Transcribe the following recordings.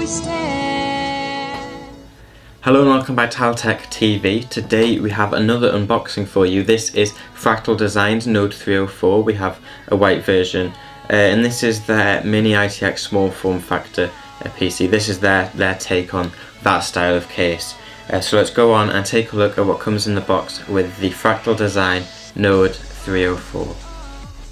wasted. Hello and welcome back to Hal Tech TV. Today we have another unboxing for you. This is Fractal Designs Node 304. We have a white version and this is their Mini-ITX small form factor PC. This is their take on that style of case. So let's go on and take a look at what comes in the box with the Fractal Design Node 304.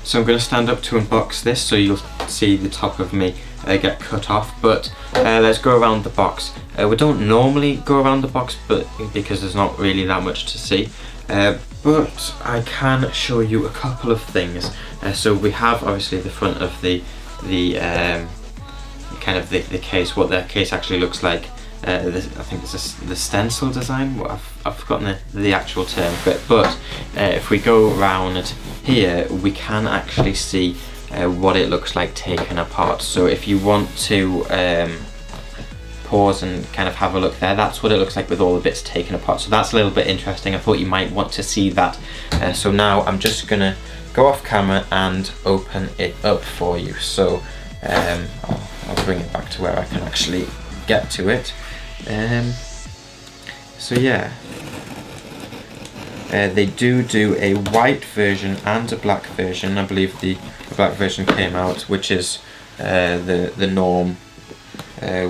So I'm going to stand up to unbox this so you'll see the top of me get cut off, but let's go around the box. We don't normally go around the box but because there's not really that much to see, but I can show you a couple of things. So we have obviously the front of the kind of the case, what the case actually looks like. I think it's the stencil design. I've forgotten the actual term for it, but if we go around here we can actually see what it looks like taken apart. So if you want to pause and kind of have a look there, that's what it looks like with all the bits taken apart. So that's a little bit interesting. I thought you might want to see that. So now I'm just gonna go off camera and open it up for you. So I'll bring it back to where I can actually get to it. So yeah, they do a white version and a black version. I believe the black version came out, which is the norm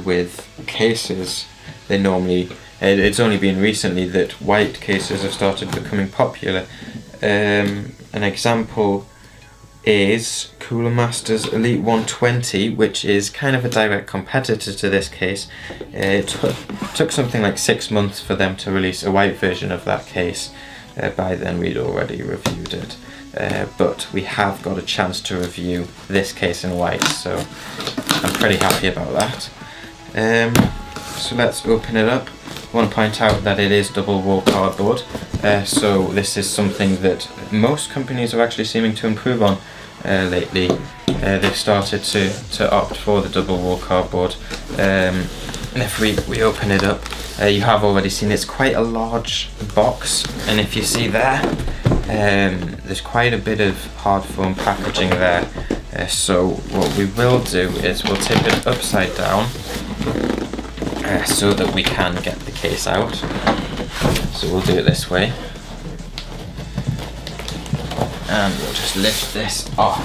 with cases. They normally, it's only been recently that white cases have started becoming popular. An example is Cooler Masters Elite 120, which is kind of a direct competitor to this case. It took something like 6 months for them to release a white version of that case. By then we'd already reviewed it, but we have got a chance to review this case in white, so I'm pretty happy about that. So let's open it up. I want to point out that it is double wall cardboard, so this is something that most companies are actually seeming to improve on lately. They've started to opt for the double wall cardboard, and if we open it up, you have already seen it's quite a large box, and if you see there, there's quite a bit of hard foam packaging there. So what we will do is we'll tip it upside down so that we can get the case out. So we'll do it this way, and we'll just lift this off,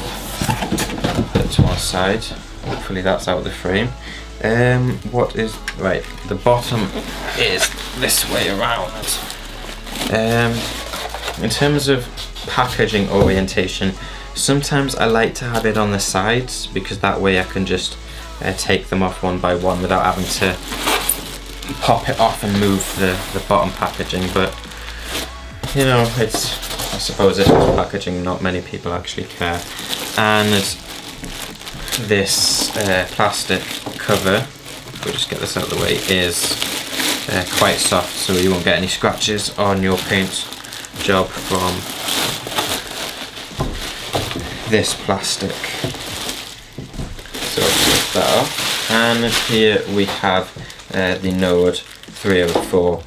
put it to one side. Hopefully that's out of the frame. What is right? The bottom is this way around. In terms of packaging orientation, sometimes I like to have it on the sides because that way I can just take them off one by one without having to pop it off and move the bottom packaging. But you know, I suppose it's packaging, not many people actually care. And this plastic cover, we'll just get this out of the way, is quite soft, so you won't get any scratches on your paint job from this plastic. So take that off, and here we have the Node 304.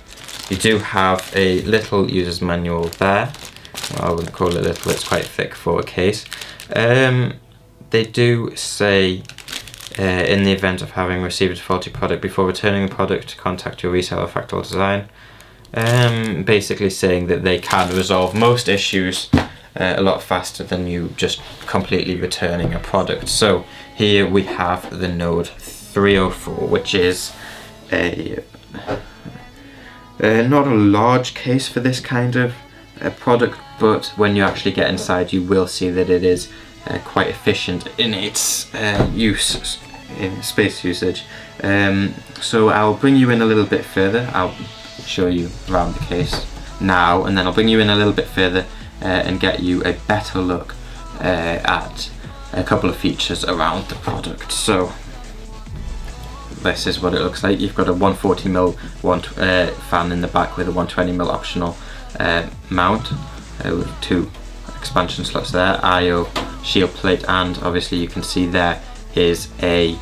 You do have a little user's manual there. Well, I wouldn't call it little, it's quite thick for a case. They do say in the event of having received a faulty product, before returning the product, contact your reseller Fractal Design. Basically saying that they can resolve most issues a lot faster than you just completely returning a product. So here we have the Node 304, which is not a large case for this kind of product, but when you actually get inside you will see that it is quite efficient in its use, in space usage. So I'll bring you in a little bit further. I'll show you around the case now, and then I'll bring you in a little bit further and get you a better look at a couple of features around the product. So this is what it looks like. You've got a 140mm fan in the back with a 120mm optional mount with 2 expansion slots there, I/O, shield plate, and obviously you can see there is a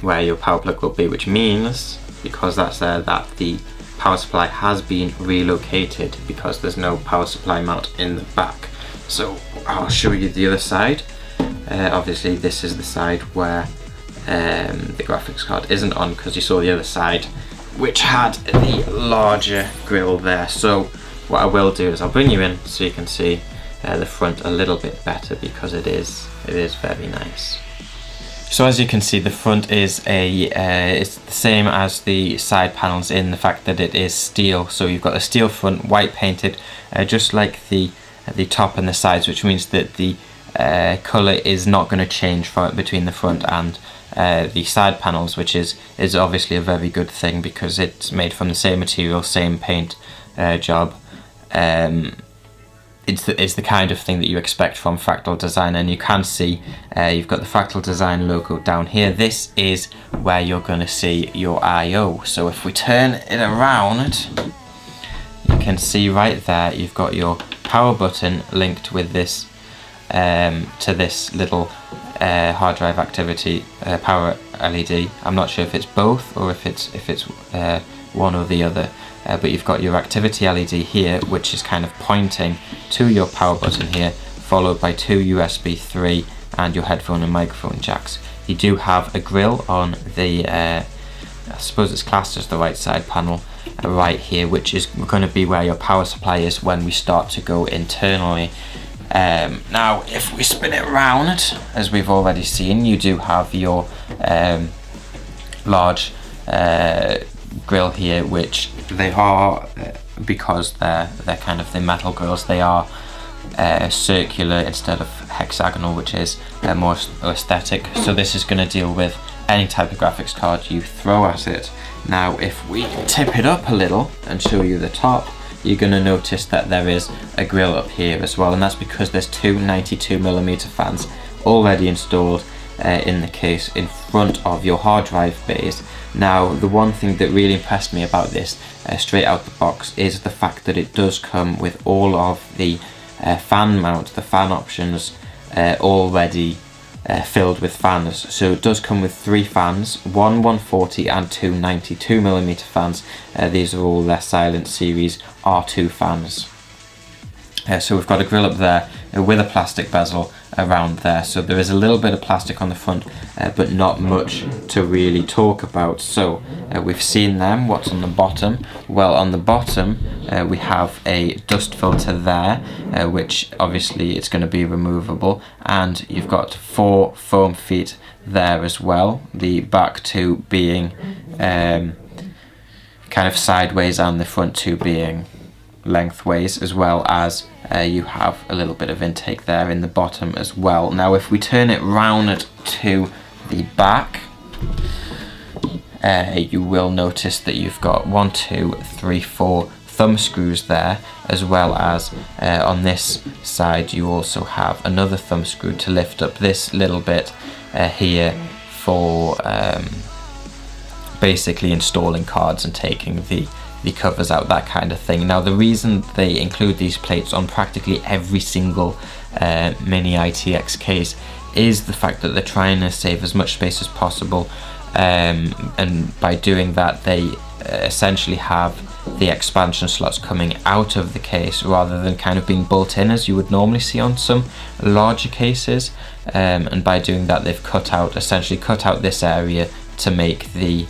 where your power plug will be, which means, because that's there, that the power supply has been relocated because there's no power supply mount in the back. So I'll show you the other side. Obviously this is the side where the graphics card isn't on, because you saw the other side, which had the larger grille there. So what I will do is I'll bring you in so you can see the front a little bit better, because it is very nice. So as you can see, the front is it's the same as the side panels in the fact that it is steel. So you've got a steel front, white painted, just like the top and the sides, which means that the colour is not going to change between the front and the side panels, which is obviously a very good thing, because it's made from the same material, same paint job. It's the kind of thing that you expect from Fractal Design, and you can see you've got the Fractal Design logo down here. This is where you're going to see your I/O. So if we turn it around, you can see right there you've got your power button linked with this to this little hard drive activity power LED. I'm not sure if it's both or if it's one or the other. But you've got your activity LED here, which is kind of pointing to your power button here, followed by 2 USB 3 and your headphone and microphone jacks. You do have a grill on the, I suppose it's classed as the right side panel, right here, which is going to be where your power supply is when we start to go internally. Now, if we spin it around, as we've already seen, you do have your large grill here, which they are, because they're kind of the metal grills, they are circular instead of hexagonal, which is more aesthetic. So this is going to deal with any type of graphics card you throw at it. Now if we tip it up a little and show you the top, you're going to notice that there is a grill up here as well, and that's because there's two 92mm fans already installed in the case in front of your hard drive bays. Now, the one thing that really impressed me about this straight out the box is the fact that it does come with all of the fan mount, the fan options already filled with fans. So it does come with 3 fans, one 140 and 2 92mm fans. These are all their Silent Series R2 fans. So we've got a grill up there with a plastic bezel around there, so there is a little bit of plastic on the front, but not much to really talk about. So we've seen them. What's on the bottom? Well, on the bottom we have a dust filter there, which obviously it's going to be removable, and you've got 4 foam feet there as well, the back 2 being kind of sideways and the front 2 being lengthways, as well as you have a little bit of intake there in the bottom as well. Now if we turn it round to the back, you will notice that you've got 1, 2, 3, 4 thumb screws there, as well as on this side you also have another thumb screw to lift up this little bit here for basically installing cards and taking the covers out, that kind of thing. Now the reason they include these plates on practically every single Mini-ITX case is the fact that they're trying to save as much space as possible, and by doing that they essentially have the expansion slots coming out of the case rather than kind of being built in as you would normally see on some larger cases, and by doing that they've essentially cut out this area to make the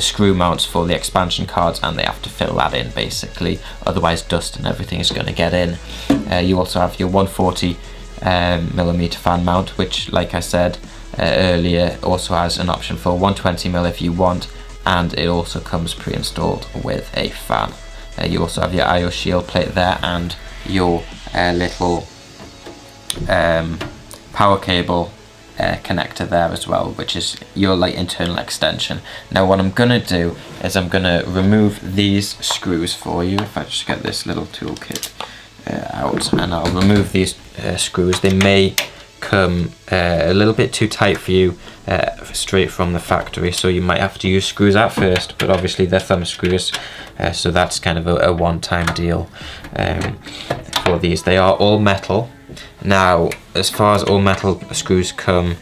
screw mounts for the expansion cards, and they have to fill that in basically, otherwise dust and everything is going to get in. You also have your 140mm fan mount, which, like I said earlier, also has an option for 120mm if you want, and it also comes pre-installed with a fan. You also have your I/O shield plate there and your little power cable connector there as well, which is your internal extension. Now what I'm gonna do is I'm gonna remove these screws for you. If I just get this little toolkit out, and I'll remove these screws. They may come a little bit too tight for you straight from the factory, so you might have to use screws at first, but obviously they're thumb screws, so that's kind of a one-time deal for these. They are all metal. Now, as far as all metal screws come,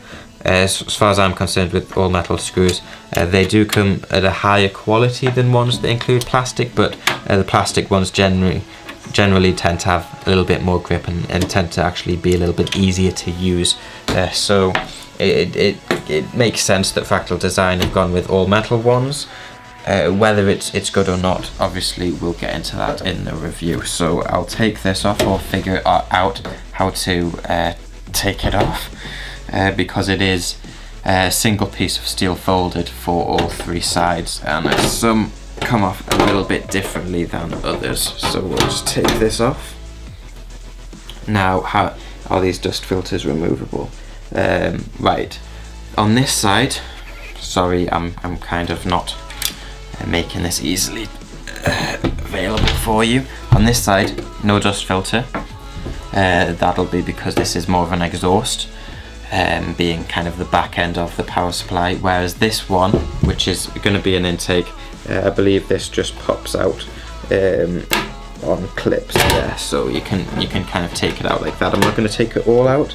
as far as I'm concerned with all metal screws, they do come at a higher quality than ones that include plastic, but the plastic ones generally tend to have a little bit more grip and tend to actually be a little bit easier to use. So it makes sense that Fractal Design have gone with all metal ones. Whether it's good or not, obviously we'll get into that in the review. So I'll take this off, or figure out how to take it off, because it is a single piece of steel folded for all three sides, and some come off a little bit differently than others. So we'll just take this off. Now, how are these dust filters removable? Right, on this side, sorry, I'm kind of not making this easily available for you. On this side, no dust filter. That'll be because this is more of an exhaust, being kind of the back end of the power supply, whereas this one, which is going to be an intake, I believe this just pops out on clips there, so you can kind of take it out like that. I'm not going to take it all out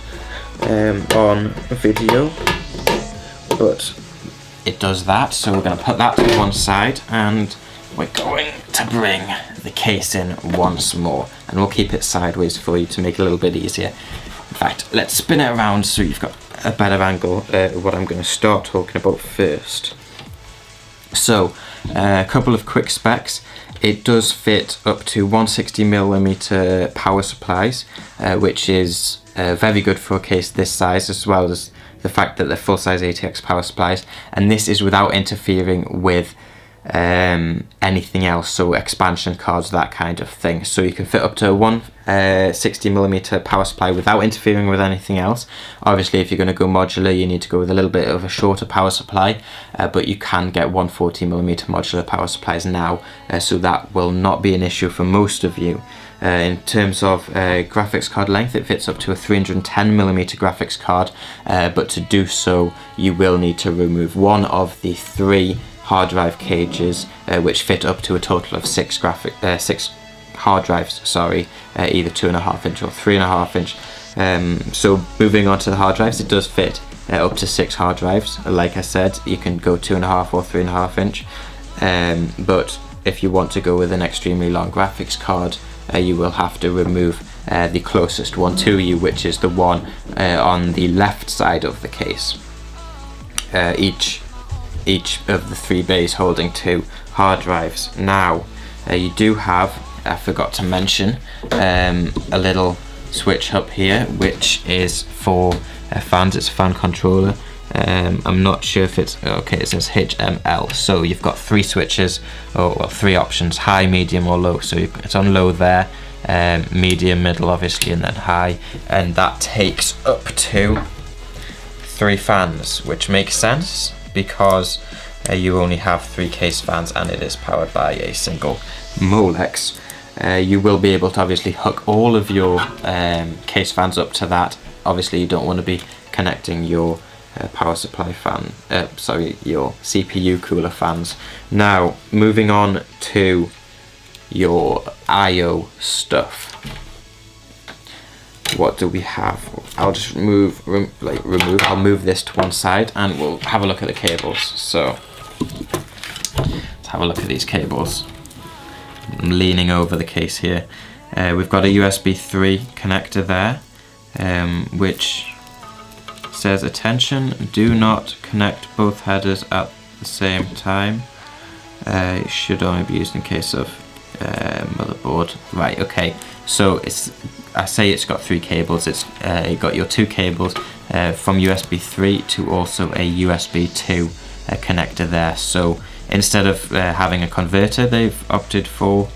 on video, but it does that. So we're going to put that to one side, and we're going to bring the case in once more, and we'll keep it sideways for you to make it a little bit easier. In fact, let's spin it around so you've got a better angle of what I'm going to start talking about first. So a couple of quick specs. It does fit up to 160mm power supplies, which is very good for a case this size, as well as the fact that they're full-size ATX power supplies, and this is without interfering with anything else, so expansion cards, that kind of thing. So you can fit up to a 160mm power supply without interfering with anything else. Obviously, if you're going to go modular, you need to go with a little bit of a shorter power supply, but you can get 140mm modular power supplies now, so that will not be an issue for most of you. In terms of graphics card length, it fits up to a 310mm graphics card, but to do so you will need to remove one of the three hard drive cages, which fit up to a total of six hard drives, sorry, either 2.5" or 3.5". So moving on to the hard drives, it does fit up to 6 hard drives. Like I said, you can go 2.5" or 3.5". But if you want to go with an extremely long graphics card, you will have to remove the closest one to you, which is the one on the left side of the case. Each of the 3 bays holding 2 hard drives. Now, you do have, I forgot to mention, a little switch up here, which is for fans. It's a fan controller. I'm not sure if it's okay. It says HML, so you've got 3 switches, or well, 3 options: high, medium, or low. So it's on low there, medium, middle, obviously, and then high, and that takes up to 3 fans, which makes sense because you only have 3 case fans, and it is powered by a single Molex. You will be able to obviously hook all of your case fans up to that. Obviously, you don't want to be connecting your power supply fan, your CPU cooler fans. Now, moving on to your I/O stuff. What do we have? I'll just I'll move this to one side, and we'll have a look at the cables. So let's have a look at these cables. I'm leaning over the case here. We've got a USB 3 connector there, which says, attention, do not connect both headers at the same time. It should only be used in case of motherboard. Right, okay, so I say it's got 3 cables. It's you got your 2 cables from USB 3 to also a USB 2 connector there. So instead of having a converter, they've opted for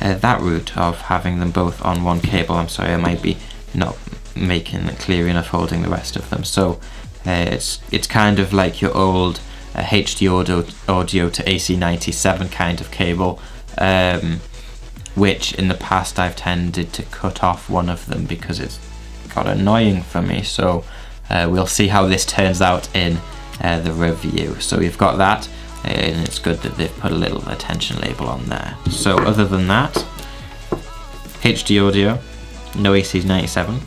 that route of having them both on one cable. I'm sorry, I might be not making it clear enough holding the rest of them. So it's kind of like your old HD audio to AC97 kind of cable, which in the past I've tended to cut off one of them because it's got annoying for me. So we'll see how this turns out in the review. So we've got that, and it's good that they've put a little attention label on there. So other than that, HD audio, no AC97,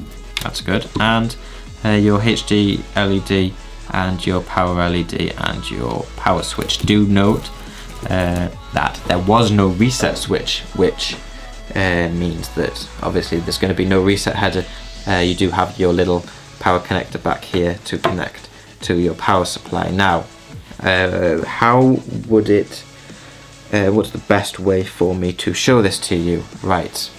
that's good, and your HD LED and your power LED and your power switch. Do note that there was no reset switch, which means that obviously there's going to be no reset header. You do have your little power connector back here to connect to your power supply. Now, how would it, what's the best way for me to show this to you? Right.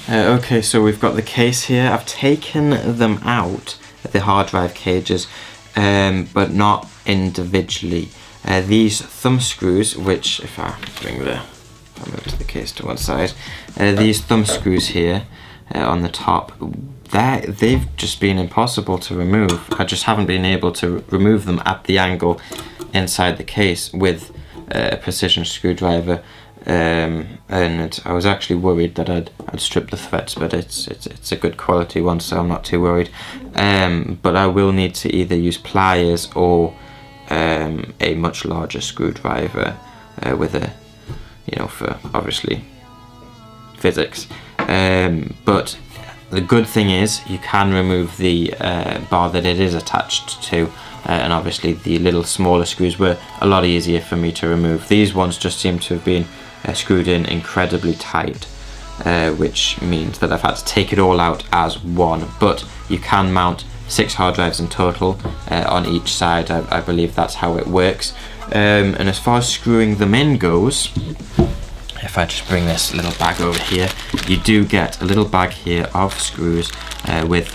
Okay, so we've got the case here. I've taken them out, the hard drive cages, but not individually. These thumb screws, which if I move the case to one side, these thumb screws here on the top, they've just been impossible to remove. I just haven't been able to remove them at the angle inside the case with a precision screwdriver, and I was actually worried that I'd strip the threads, but it's a good quality one, so I'm not too worried. But I will need to either use pliers or a much larger screwdriver with a, you know, for obviously physics. But the good thing is you can remove the bar that it is attached to, and obviously the little smaller screws were a lot easier for me to remove. These ones just seem to have been screwed in incredibly tight, which means that I've had to take it all out as one. But you can mount 6 hard drives in total on each side. I believe that's how it works. And as far as screwing them in goes, if I just bring this little bag over here, you do get a little bag here of screws with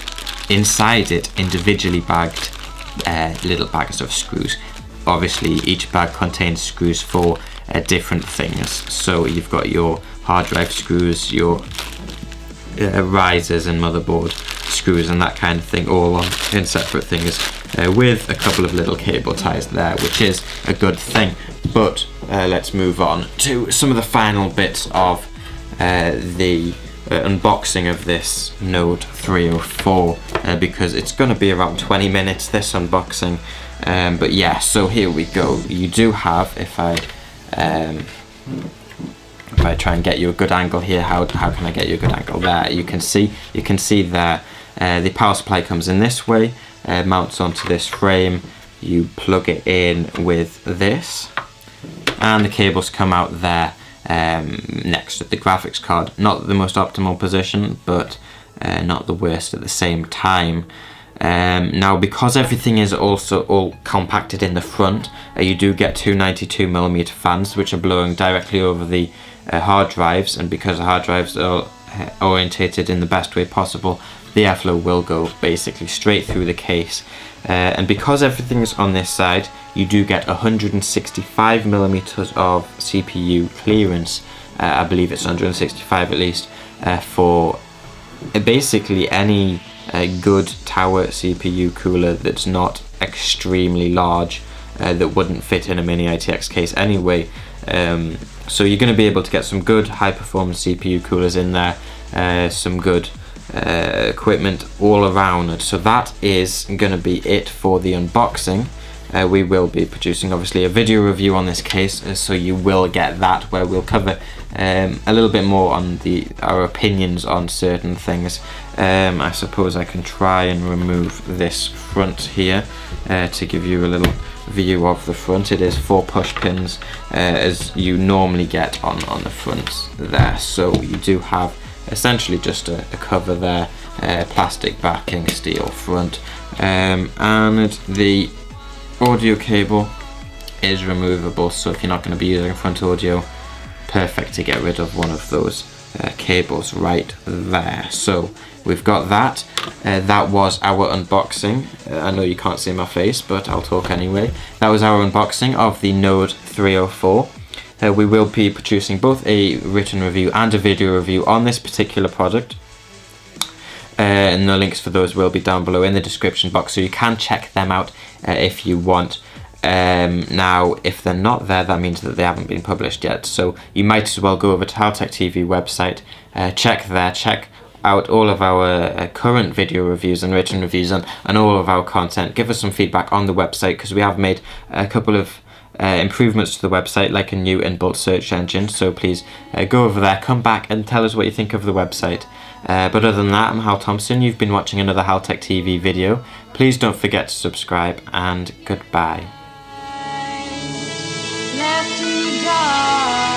inside it individually bagged little bags of screws. Obviously each bag contains screws for different things. So you've got your hard drive screws, your risers and motherboard screws and that kind of thing, all in separate things, with a couple of little cable ties there, which is a good thing. But let's move on to some of the final bits of the unboxing of this Node 304, because it's going to be around 20 minutes, this unboxing. But yeah, so here we go. You do have, if I try and get you a good angle here, how can I get you a good angle there? You can see there the power supply comes in this way, mounts onto this frame. You plug it in with this, and the cables come out there next to the graphics card. Not the most optimal position, but not the worst at the same time. Now, because everything is also all compacted in the front, you do get two 92mm fans which are blowing directly over the hard drives, and because the hard drives are orientated in the best way possible, the airflow will go basically straight through the case. And because everything is on this side, you do get 165mm of CPU clearance. I believe it's 165 at least, for basically any good tower CPU cooler that's not extremely large, that wouldn't fit in a Mini-ITX case anyway. So you're going to be able to get some good high performance CPU coolers in there, some good equipment all around. So that is going to be it for the unboxing. We will be producing obviously a video review on this case, so you will get that, where we'll cover a little bit more on our opinions on certain things. I suppose I can try and remove this front here to give you a little view of the front. It is 4 push pins, as you normally get on the front there. So you do have essentially just a cover there, plastic backing, steel front, and the audio cable is removable, so if you're not going to be using front audio, perfect to get rid of one of those cables right there. So we've got that. That was our unboxing. I know you can't see my face, but I'll talk anyway. That was our unboxing of the Node 304. We will be producing both a written review and a video review on this particular product. And the links for those will be down below in the description box, so you can check them out if you want. Now, if they're not there, that means that they haven't been published yet, so you might as well go over to HalTech TV website, check out all of our current video reviews and written reviews and all of our content. Give us some feedback on the website, because we have made a couple of improvements to the website, like a new inbuilt search engine, so please go over there, come back and tell us what you think of the website. But other than that, I'm Hal Thompson. You've been watching another HalTech TV video. Please don't forget to subscribe, and goodbye. Left to die.